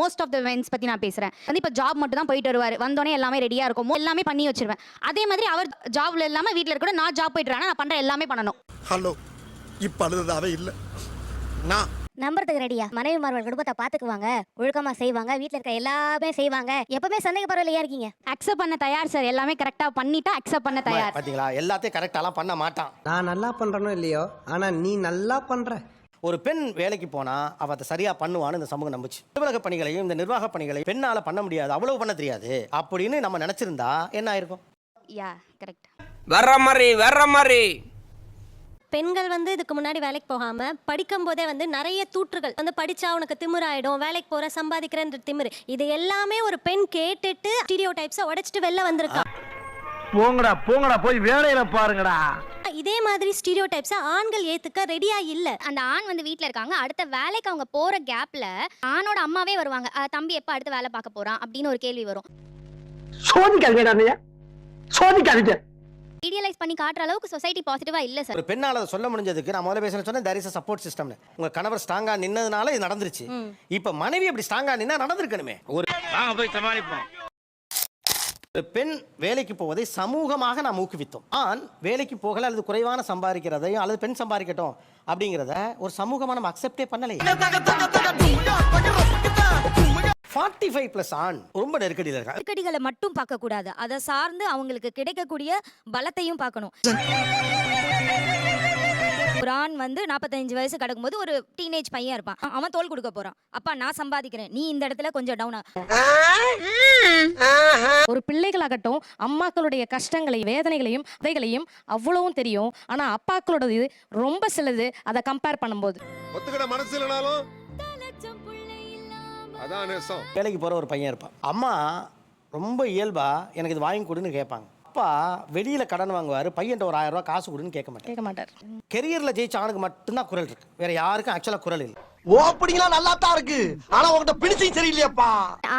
Most of the men's பத்தி நான் பேசுறேன். வந்து இப்ப ஜாப் மட்டும் தான் போயிட்டு வருவாரு. வந்தோனே எல்லாமே ரெடியா இருக்கும். எல்லாமே பண்ணி வச்சிருவேன். அதே மாதிரி அவர் ஜாப்ல இல்லாம வீட்ல இருக்க கூட நான் ஜாப் போயிட்டு வரேன். நான் பண்ற எல்லாமே பண்ணணும். ஹலோ, இப்ப அழுததாவே இல்ல. நான் நம்புறதுக்கு ரெடியா? மனைவிமார்கள் குடும்பத்தை பாத்துக்குவாங்க, ஒழுக்கமா செய்வாங்க, வீட்ல இருக்க எல்லாமே செய்வாங்க, எப்பவுமே சந்தேக பரவலையா இருக்கீங்க. அக்செப்ட் பண்ண தயார் சார். எல்லாமே கரெக்டா பண்ணிட்டா அக்செப்ட் பண்ண தயார். பாத்தீங்களா, எல்லாத்தையும் கரெக்டாலாம் பண்ண மாட்டான். நான் நல்லா பண்றனோ இல்லையோ, ஆனா நீ நல்லா பண்ற. ஒரு பெண் வேலைக்கு போனா அவ அதை சரியா பண்ணுவான்னு இந்த சமூகம் நம்புச்சு. அலுவலக பணிகளையும் இந்த நிர்வாக பணிகளையும் பெண்ணால பண்ண முடியாது, அவ்வளவு பண்ண தெரியாது அப்படின்னு நம்ம நினைச்சிருந்தா என்ன ஆயிருக்கும்? Yeah correct. வர்ற மாதிரி பெண்கள் வந்து இதுக்கு முன்னாடி வேலைக்கு போகாம படிக்கும் போதே வந்து நிறைய தூற்றுகள் வந்து படிச்சா உனக்கு திமிராயிடும், வேலைக்கு போற சம்பாதிக்கிறன்ற திமிரு, இது எல்லாமே ஒரு பெண் கேட்டுட்டு ஸ்டீரியோ டைப்ஸை உடைச்சிட்டு வெளில வந்திருக்கா. போங்கடா போய் வேலையில பாருங்கடா. இதே மாதிரி ஸ்டீரியோ டைப்ஸை ஆண்கள் ஏத்துக்க ரெடியா இல்ல. அந்த ஆண் வந்து வீட்ல இருக்காங்க, அடுத்த வேலைக்கு அவங்க போற கேப்ல ஆணோட அம்மாவே வருவாங்க. தம்பி எப்ப அடுத்த வேலை பார்க்க போறான் அப்படின்னு ஒரு கேள்வி வரும். சோதிக்காதீங்க. ஐடியலைஸ் பண்ணி காட்டுற அளவுக்கு சொசைட்டி பாசிட்டிவா இல்ல சார். ஒரு பெண்ணால அதை சொல்ல முடிஞ்சதுக்கு நான் முதல்ல பேச சொன்னேன், there is a support system. உங்க கணவர் ஸ்ட்ராங்கா நின்னதுனால இது நடந்துருச்சு. இப்ப மனைவி அப்படி ஸ்ட்ராங்கா நின்னா நடந்திருக்கணுமே. ஒரு போய் சமாளிப்போம். பெண் வேலைக்கு போவதை சமூகமாக நாம் ஊக்குவித்தோம். ஆண் வேலைக்கு போகல அல்லது குறைவான சம்பாதிக்கிறதையும் அல்லது பெண் சம்பாதிக்கட்டும் அப்படிங்கிறத ஒரு சமூகமா நம்ம அக்செப்டே பண்ணலை. 45+ ஆண் ரொம்ப நெருக்கடியில் இருக்காங்க. நெருக்கடிகளை மட்டும் பார்க்க கூடாது, அதை சார்ந்து அவங்களுக்கு கிடைக்கக்கூடிய பலத்தையும் பார்க்கணும். ஒரு ஆண் வந்து 45 வயசு கடக்கும்போது ஒரு டீனேஜ் பையன் இருப்பான், அவன் தோல் கொடுக்க போறான். அப்பா நான் சம்பாதிக்கிறேன், நீ இந்த இடத்துல கொஞ்சம் டவுனா. ஒரு பிள்ளைகளாகட்டும் அம்மாக்களுடைய கஷ்டங்களை வேதனைகளையும் அதைகளையும் அவ்வளவும் தெரியும். ஆனா அப்பாக்களோட இது ரொம்ப சிலது அதை கம்பேர் பண்ணும்போது ஒத்துக்கிட மனசு இல்லனாலும் அதான் நேசம். வேலைக்கு போற ஒரு பையன் இருப்பான். அம்மா ரொம்ப இயல்பா எனக்கு இது வாங்கி கொடுன்னு கேட்பாங்க. அப்பா வெளியில கடன் வாங்குவாரு, பையன் ஒரு 1000 ரூபாய் காசு கொடுன்னு கேட்க மாட்டார். கெரியர்ல ஜெயிச்ச ஆணுக்கு மட்டும்தான் குரல் இருக்கு, வேற யாருக்கும் ஆக்சுவலா குரல் இல்லை. ஓப்பனிங்லாம் நல்லா தான் இருக்கு, ஆனா உங்ககிட்ட பிடிச்சும் சரியில்லையாப்பா.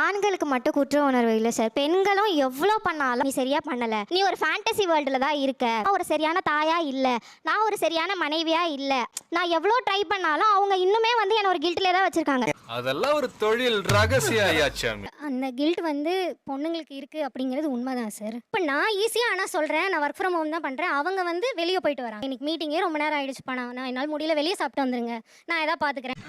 ஆண்களுக்கு மட்டும் குற்ற உணர்வு இல்லை சார், பெண்களும் எவ்வளோ பண்ணாலும் நீ சரியா பண்ணல, நீ ஒரு ஃபேண்டசி வேர்ல்டுல தான் இருக்க, நான் ஒரு சரியான தாயா இல்ல, நான் ஒரு சரியான மனைவியா இல்ல, நான் எவ்வளோ ட்ரை பண்ணாலும் அவங்க இன்னுமே வந்து என்ன ஒரு கில்ட்ல தான் வச்சிருக்காங்க. அதெல்லாம் ஒரு தொழில் ரகசியம் ஐயாச்சாமி. அந்த கில்ட் வந்து பொண்ணுங்களுக்கு இருக்கு அப்படிங்கிறது உண்மைதான் சார். இப்போ நான் ஈஸியா ஆனா சொல்றேன், நான் ஒர்க் ஃப்ரம் ஹோம் தான் பண்றேன், அவங்க வந்து வெளியே போயிட்டு வராங்க. இன்னைக்கு மீட்டிங்கே ரொம்ப நேரம் ஆயிடுச்சுப்பா, நான் என்னால் முடியல, வெளியே சாப்பிட்டு வந்துருங்க, நான் ஏதாவது பாத்துக்கிறேன்.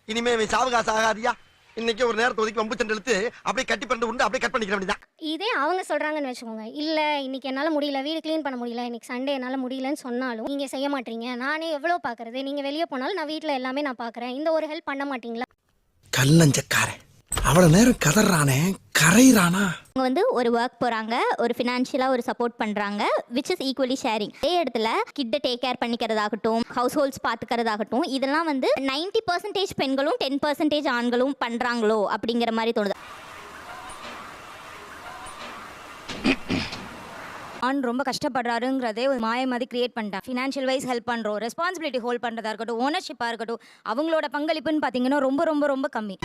இனிமே சாவகாசம் ஆகாதியா. இன்னைக்கு ஒரு நேரத்தை ஒதுக்கி வம்பு சண்டை இழுத்து அப்படியே கட்டி பண்ணி உண்டு அப்படியே கட் பண்ணிக்கிற வேண்டியதான். இதே அவங்க சொல்றாங்கன்னு வச்சுக்கோங்க, இல்ல இன்னைக்கு என்னால முடியல, வீடு கிளீன் பண்ண முடியல, இன்னைக்கு சண்டே என்னால முடியலன்னு சொன்னாலும் நீங்க செய்ய மாட்டீங்க, நானே எவ்வளவு பாக்குறது, நீங்க வெளியே போனாலும் நான் வீட்டுல எல்லாமே நான் பாக்குறேன், இந்த ஒரு ஹெல்ப் பண்ண மாட்டீங்களா? கல்லஞ்சக்காரன் அவ்வளவு நேரம் கதறானே கரைறானா. அவங்க வந்து ஒரு ஒர்க் போறாங்க, ஒரு ஃபினான்ஷியலா ஒரு சப்போர்ட் பண்றாங்க, விச் இஸ் ஈக்குவலி ஷேரிங். அதே இடத்துல கிட்ட டேக் கேர் பண்ணிக்கிறதாகட்டும், ஹவுஸ் ஹோல்ட்ஸ் பாத்துக்கிறதாகட்டும், இதெல்லாம் வந்து 90% பெண்களும் 10% ஆண்களும் பண்றாங்களோ அப்படிங்கிற மாதிரி தோணுது. ஆண் ரொம்ப கஷ்டப்படுறாருங்கிறதே ஒரு மாய மாதிரி கிரியேட் பண்ணிட்டான். ஃபினான்ஷியல் வைஸ் ஹெல்ப் பண்ணுறோம், ரெஸ்பான்சிபிலிட்டி ஹோல்ட் பண்ணுறதா இருக்கட்டும், ஓனர்ஷிப்பாக இருக்கட்டும், அவங்களோட பங்களிப்புன்னு பார்த்தீங்கன்னா ரொம்ப ரொம்ப ரொம்ப கம்மி.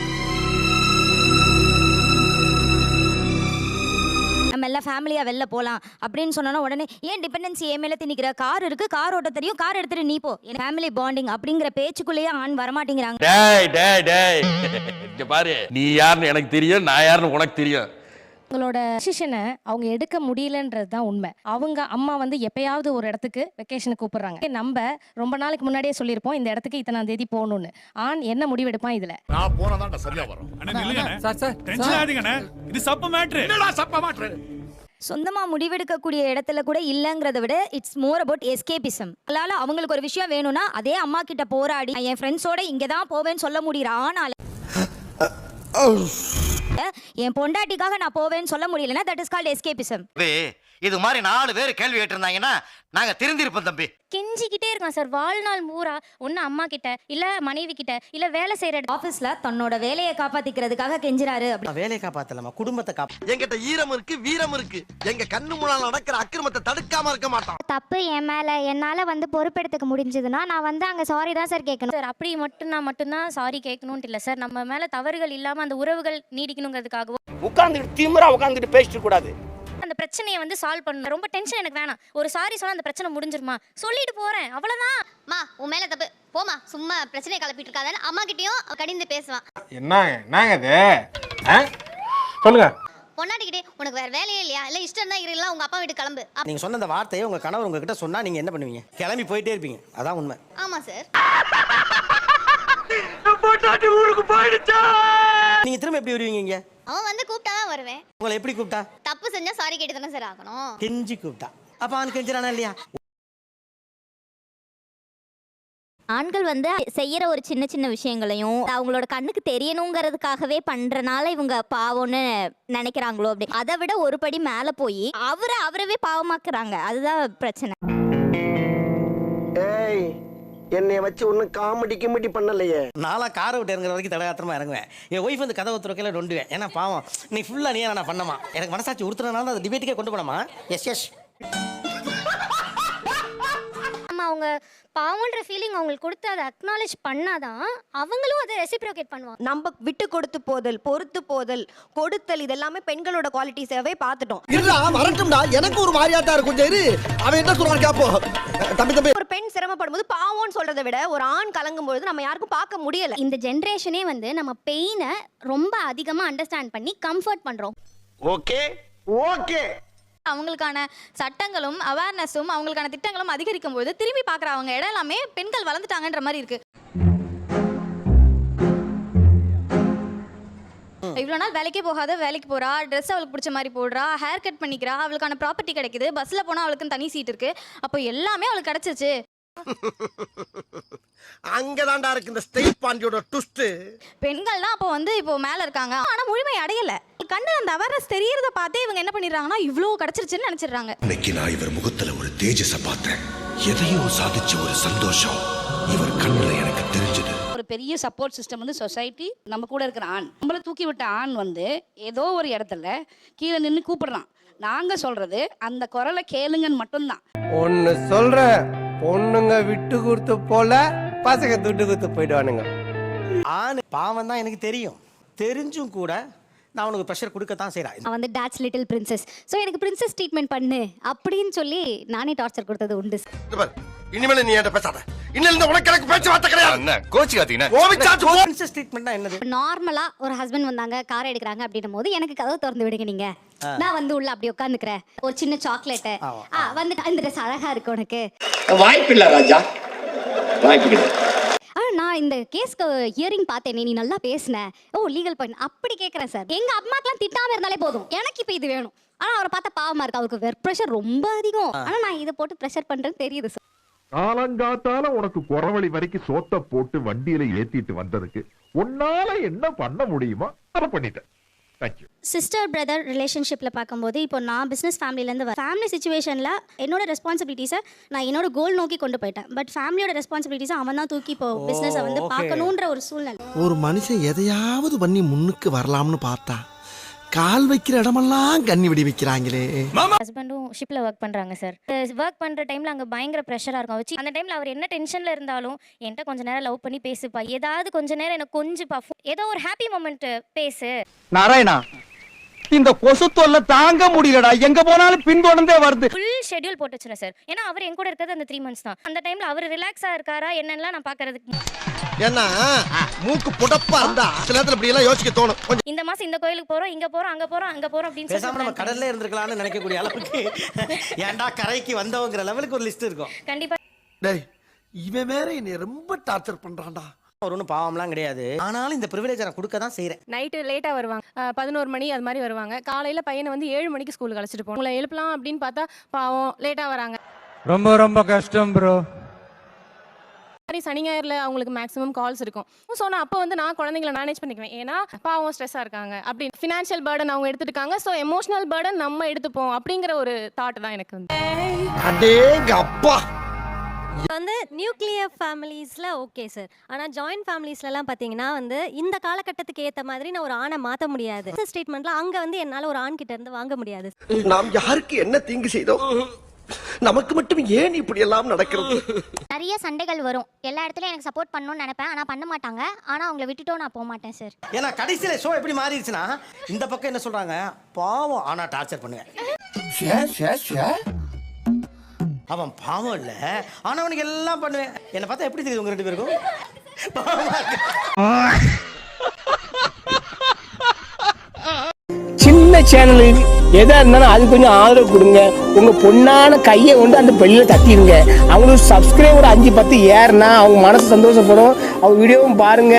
நம்ம எல்லாம் ஃபேமிலியாக வெளில போகலாம் அப்படின்னு சொன்னோன்னா உடனே ஏன் டிபெண்டன்சி ஏ மேலே திணிக்கிற, கார் இருக்குது, கார் ஓட்ட தெரியும், கார் எடுத்துட்டு நீ போ, ஃபேமிலி பாண்டிங் அப்படிங்கிற பேச்சுக்குள்ளேயே ஆண் வரமாட்டேங்கிறாங்க. பாரு, நீ யாருன்னு எனக்கு தெரியும், நான் யாருன்னு உனக்கு தெரியும். அவங்களோட டிசிஷனை அவங்க எடுக்க முடியலன்றது தான் உண்மை. அவங்க அம்மா வந்து எப்பயாவது ஒரு இடத்துக்கு வெக்கேஷனுக்கு கூப்பிடுறாங்க, நம்ம ரொம்ப நாளைக்கு முன்னாடியே சொல்லியிருப்போம் இந்த இடத்துக்கு இத்தனாம் தேதி போகணும்னு. ஆண் என்ன முடிவெடுப்பான் இதுல? நான் போனதான் சரியா வரும். இது சப்ப மேட்ரு. என்னடா சப்ப மேட்ரு? சொந்தமாக முடிவெடுக்கக்கூடிய இடத்துல கூட இல்லைங்கிறத விட இட்ஸ் மோர் அபவுட் எஸ்கேபிசம். அதனால அவங்களுக்கு ஒரு விஷயம் வேணும்னா அதே அம்மா கிட்ட போராடி என் ஃப்ரெண்ட்ஸோட இங்கே தான் போவேன்னு சொல்ல முடியுற ஆனால என் பொண்டாட்டிக்காக நான் போவேன்னு சொல்ல முடியலன்னா தட் இஸ் கால்ட் எஸ்கேபிசம். இது மாதிரி 4 பேர் கேள்வி கேட்டிருந்தாங்கன்னா நாங்க திருந்திருப்போம் தம்பி. கெஞ்சிக்கிட்டே இருக்கான் சார் வாழ்நாள் பூரா, ஒன்னு அம்மா கிட்ட இல்ல மனைவி கிட்ட இல்ல வேலை செய்யற ஆஃபீஸ்ல தன்னோட வேலையை காப்பாத்திக்கிறதுக்காக கெஞ்சுறாரு. வேலையை காப்பாத்தலாமா, குடும்பத்தை காப்பா. என்கிட்ட ஈரம் இருக்கு, வீரம் இருக்கு, எங்க கண்ணு முன்னால நடக்கிற அக்கிரமத்தை தடுக்காம இருக்க மாட்டான். தப்பு என் மேல, என்னால வந்து பொறுப்பெடுத்துக்க முடிஞ்சதுன்னா நான் வந்து அங்க சாரி தான் சார் கேட்கணும் சார் அப்படி மட்டும்தான் சாரி கேட்கணும்னு இல்ல சார், நம்ம மேல தவறுகள் இல்லாம அந்த உறவுகள் நீடிக்கணுங்கிறதுக்காகவும் உட்கார்ந்துட்டு திமிரா உட்கார்ந்துட்டு பேசிட்டு கூடாது. அந்த பிரச்சனை பிரச்சனையை வந்து சால்வ் பண்ணணும். ரொம்ப டென்ஷன் எனக்கு வேணாம். ஒரு சாரி சொன்னா அந்த பிரச்சனை முடிஞ்சிருமா, சொல்லிட்டு போறேன், அவ்வளவுதான். மா உன் மேல தப்பு, போமா, சும்மா பிரச்சனையை கிளப்பிட்டு இருக்காதன்னு அம்மா கிட்டயும் கடிந்து பேசுவான். என்னங்க இது சொல்லுங்க. பொன்னாடிக்கிட்டே உனக்கு வேற வேலையே இல்லையா, இல்ல இஷ்டம் தான் இருக்கலாம், உங்க அப்பா வீட்டு கிளம்பு. நீங்க சொன்ன அந்த வார்த்தையை உங்க கணவர் உங்ககிட்ட சொன்னா நீங்க என்ன பண்ணுவீங்க? கிளம்பி போயிட்டே இருப்பீங்க, அதான் உண்மை. ஆமா சார். ஊருக்கு போயிடுச்சா? நீங்க திரும்ப எப்படி வருவீங்க இங்க? அவன் வந்து கூப்பிட்டா தான் வருவேன். உங்களை எப்படி கூப்பிட்டா? தப்பு செஞ்சா சாரி கேட்டு தானே சார் ஆகணும். கெஞ்சி கூப்பிட்டா. அப்ப அவனுக்கு கெஞ்சிரானா இல்லையா? ஆண்கள் வந்து செய்யற ஒரு சின்ன சின்ன விஷயங்களையும் அவங்களோட கண்ணுக்கு தெரியணுங்கிறதுக்காகவே பண்றனால இவங்க பாவம்னு நினைக்கிறாங்களோ அப்படி. அதை விட ஒரு படி மேல போய் அவரவே பாவமாக்குறாங்க. அதுதான் பிரச்சனை. ஏய், என்னைய வச்சு ஒன்னும் காமெடி கிமெடி பண்ணலையே. நாளா காரை விட்டு இறங்குற வரைக்கும் தலகாத்திரமா இறங்குவேன். என் ஒய்ஃப் வந்து கதவை துறக்கையில நொண்டுவேன். ஏன்னா பாவம் நீ ஃபுல்லா நீ நான் பண்ணமா, எனக்கு மனசாட்சி உறுத்துறதுனால அதை டிபேட்டுக்கே கொண்டு போனமா. Yes yes. நம்ம அவங்க பாவம்ன்ற ஃபீலிங் அவங்களுக்கு கொடுத்து அதை அக்னாலேஜ் பண்ணாதான் அவங்களும் அதை ரெசிப்ரோகேட் பண்ணுவாங்க. நம்ம விட்டு கொடுத்து போதல், பொறுத்து போதல், கொடுத்தல், இதெல்லாமே பெண்களோட குவாலிட்டிஸாவே பார்த்துட்டோம். இல்ல வரட்டும்டா, எனக்கு ஒரு மாதிரியா தான் இருக்கும். கொஞ்சம் இரு, அவன் என்ன சொல்றான் கேப்போ. தம்பி ஒரு பெண் சிரமப்படும் போது பாவம்னு சொல்றதை விட ஒரு ஆண் கலங்கும் பொழுது நம்ம யாருக்கும் பார்க்க முடியல. இந்த ஜென்ரேஷனே வந்து நம்ம பெயினை ரொம்ப அதிகமாக அண்டர்ஸ்டாண்ட் பண்ணி கம்ஃபர்ட் பண்ணுறோம். Okay okay. அவங்களுக்கான சட்டங்களும் அவேர்னஸும் அவங்களுக்கான திட்டங்களும் அதிகரிக்கும் போது திரும்பி பார்க்குற அவங்க இடம் எல்லாமே பெண்கள் வளர்ந்துட்டாங்கன்ற மாதிரி இருக்கு. இவ்வளோ நாள் வேலைக்கே போகாத வேலைக்கு போறா, ட்ரெஸ் அவளுக்கு பிடிச்ச மாதிரி போடுறா, ஹேர் கட் பண்ணிக்கிறா, அவளுக்கான ப்ராப்பர்ட்டி கிடைக்குது, பஸ்ஸில் போனால் அவளுக்கு தனி சீட் இருக்கு, அப்போ எல்லாமே அவளுக்கு கிடைச்சிருச்சு. அங்கதான்டா இருக்கு இந்த ஸ்டேட் பாண்டியோட ட்விஸ்ட். பெண்கள்லாம் அப்போ வந்து இப்போ மேலே இருக்காங்க, ஆனால் முழுமை அடையலை. கண்டு அந்த அவேர்னஸ் தெரியறத பார்த்தே இவங்க என்ன பண்ணிடுறாங்கன்னா இவ்வளோ கிடைச்சிருச்சுன்னு நினைச்சிடுறாங்க. இன்னைக்கு நான் இவர் முகத்துல ஒரு தேஜஸ பார்த்தேன். எதையோ சாதிச்ச ஒரு சந்தோஷம் இவர் கண்ணுல எனக்கு தெரிஞ்சது. ஒரு பெரிய சப்போர்ட் சிஸ்டம் வந்து சொசைட்டி, நம்ம கூட இருக்கிற ஆண், நம்மள தூக்கி விட்ட ஆண் வந்து ஏதோ ஒரு இடத்துல கீழே நின்று கூப்பிடுறான். நாங்க சொல்றது அந்த குரலை கேளுங்கன்னு மட்டும்தான். ஒன்னு சொல்ற, பொண்ணுங்க விட்டு கொடுத்து போல பசங்க துட்டு கொடுத்து போயிடுவானுங்க. ஆண் பாவம் தான் எனக்கு தெரியும். தெரிஞ்சும் கூட நான் உனக்கு ப்ரெஷர் கொடுக்கத்தான் செய்கிறேன். நான் வந்து டாட்ஸ் லிட்டில் பிரின்சஸ், ஸோ எனக்கு பிரின்சஸ் ட்ரீட்மெண்ட் பண்ணு அப்படின்னு சொல்லி நானே டார்ச்சர் கொடுத்தது உண்டு. இனிமேல நீ என்கிட்ட பேசாத. இன்னிலிருந்து உனக்கு எனக்கு பேச்சு வார்த்தை கிடையாது. என்ன கோச்சிக்காதீங்க? பிரின்சஸ் ட்ரீட்மெண்ட்னா என்னது? நார்மலா ஒரு ஹஸ்பண்ட் வந்தாங்க, கார் எடுக்கிறாங்க அப்படின்னும் போது எனக்கு கதவு திறந்து விடுங்க நீங்க, நான் வந்து உள்ள அப்படி உட்காந்துக்கிறேன், ஒரு சின்ன சாக்லேட்டு வந்து இந்த ட்ரெஸ் அழகா இருக்கு உனக்கு. வாய்ப்பில்லை ராஜா, வாய்ப்பில்லை. நான் இந்த கேஸ்க்கு ஹியரிங் பார்த்தேனே, நீ நல்லா பேசின, ஓ லீகல் பாயிண்ட் அப்படி கேட்குறேன் சார். எங்க அம்மாக்கெல்லாம் திட்டாம இருந்தாலே போதும், எனக்கு இப்போ இது வேணும். ஆனா அவரை பார்த்தா பாவமா இருக்கு, அவருக்கு ஒர்க் ப்ரெஷர் ரொம்ப அதிகம். ஆனா நான் இதை போட்டு ப்ரெஷர் பண்றேன்னு தெரியுது சார். காலங்காத்தால உனக்கு குறவழி வரைக்கும் சோத்த போட்டு வண்டியில ஏத்திட்டு வந்ததுக்கு உன்னால என்ன பண்ண முடியுமோ அதை பண்ணிட்டேன். சிஸ்டர் பிரதர் ரிலேஷன்ஷிப்பில் பார்க்கும்போது இப்போ நான் பிஸ்னஸ் ஃபேமிலியிலேருந்து ஃபேமிலி சுச்சுவேஷனில் என்னோட ரெஸ்பான்சிபிலிட்டிஸை நான் என்னோட கோல் நோக்கி கொண்டு போயிட்டேன். பட் ஃபேமிலியோட ரெஸ்பான்சிபிலிட்டிஸை அவன் தான் தூக்கி இப்போ பிஸ்னஸை வந்து பார்க்கணுன்ற ஒரு சூழ்நிலை. ஒரு மனுஷன் எதையாவது பண்ணி முன்னுக்கு வரலாம்னு பார்த்தா கால் வைக்கிற இடமெல்லாம் கண்ணி விடி வைக்கிறாங்களே. ஹஸ்பண்டும் ஷிப்பில் ஒர்க் பண்ணுறாங்க சார். ஒர்க் பண்ணுற டைமில் அங்கே பயங்கர ப்ரெஷராக இருக்கும். வச்சு அந்த டைமில் அவர் என்ன டென்ஷனில் இருந்தாலும் என்கிட்ட கொஞ்சம் நேரம் லவ் பண்ணி பேசுப்பா, ஏதாவது கொஞ்சம் நேரம் எனக்கு கொஞ்சம் ஏதோ ஒரு ஹாப்பி மொமெண்ட் பேசு. நாராயணா, இந்த கொசு தொல்லை தாங்க முடியலடா, எங்க போனாலும் பின்தொடர்ந்தே வருது. ஃபுல் ஷெட்யூல் போட்டு வச்சுருவேன் சார். ஏன்னா அவர் என் கூட இருக்கிறது அந்த 3 months தான். அந்த டைமில் அவர் ரிலாக்ஸாக இருக்காரா என்னெல்லாம் நான் பார்க்கறதுக்கு. ஏன்னா மூக்கு புடப்பா இருந்தா சில நேரத்துல இப்படி எல்லாம் யோசிக்க தோணும். இந்த மாசம் இந்த கோயிலுக்கு போறோம், இங்க போறோம், அங்க போறோம், அங்க போறோம் அப்படின்னு பேசாம நம்ம கடல்ல இருந்திருக்கலாம்னு நினைக்கக்கூடிய அளவுக்கு ஏன்டா கரைக்கு வந்தவங்கிற லெவலுக்கு ஒரு லிஸ்ட் இருக்கும். கண்டிப்பா. டேய், இவன் வேற என்னை ரொம்ப டார்ச்சர் பண்றான்டா. ஒரு ஒன்றும் பாவம்லாம் கிடையாது, ஆனாலும் இந்த ப்ரிவிலேஜ் நான் கொடுக்க தான் செய்கிறேன். நைட்டு லேட்டாக வருவாங்க, 11 மணி அது மாதிரி வருவாங்க. காலையில் பையனை வந்து 7 மணிக்கு ஸ்கூலுக்கு அழைச்சிட்டு போகணும். உங்களை எழுப்பலாம் அப்படின்னு பார்த்தா பாவம் லேட்டாக வராங்க. ரொம்ப ரொம்ப கஷ்டம் ப்ரோ. சரி, சனி ஞாயிறில் அவங்களுக்கு மேக்ஸிமம் கால்ஸ் இருக்கும். ஸோ நான் அப்போ வந்து நான் குழந்தைங்களை மேனேஜ் பண்ணிக்குவேன். ஏன்னா பாவம் ஸ்ட்ரெஸ்ஸாக இருக்காங்க அப்படி. ஃபினான்ஷியல் பேர்டன் அவங்க எடுத்துருக்காங்க, ஸோ எமோஷனல் பேர்டன் நம்ம எடுத்துப்போம் அப்படிங்கிற ஒரு தாட் தான் எனக்கு வந்து. அடேங்க அப்பா. வந்து நியூக்ளியர் ஃபேமிலிஸில் ஓகே சார். ஆனால் ஜாயின்ட் ஃபேமிலிஸ்லலாம் பார்த்தீங்கன்னா வந்து இந்த காலகட்டத்துக்கு ஏற்ற மாதிரி நான் ஒரு ஆணை மாற்ற முடியாது. ஸ்டேட்மெண்ட்லாம் அங்கே வந்து என்னால் ஒரு ஆண் கிட்ட இருந்து வாங்க முடியாது. நாம் யாருக்கு என்ன தீங்கு செய்தோம், நமக்கு மட்டும் ஏன் இப்படி எல்லாம் நடக்கிறது? நிறைய சண்டைகள் வரும். எல்லா இடத்துலையும் எனக்கு சப்போர்ட் பண்ணணும்னு நினைப்பேன், ஆனால் பண்ண மாட்டாங்க. ஆனால் அவங்கள விட்டுட்டோம் நான் போக மாட்டேன் சார். ஏன்னா கடைசியில் ஷோ எப்படி மாறிடுச்சுன்னா இந்த பக்கம் என்ன சொல்கிறாங்க, பாவம் ஆனால் டார்ச்சர் பண்ணுவேன். அவன் பாவம் இல்ல, ஆனா அவனுக்கு எல்லாம் பண்ணுவேன். என்னை பார்த்தா எப்படி தெரியுது உங்க 2 பேருக்கும்? சின்ன சேனலு எதா இருந்தாலும் அது கொஞ்சம் ஆதரவு கொடுங்க. உங்க பொண்ணான கையை கொண்டு அந்த பெல்லில தட்டிடுங்க. அவங்களுக்கு சப்ஸ்கிரைபர் 5-10 ஏறுனா அவங்க மனசு சந்தோஷப்படும். அவங்க வீடியோவும் பாருங்க.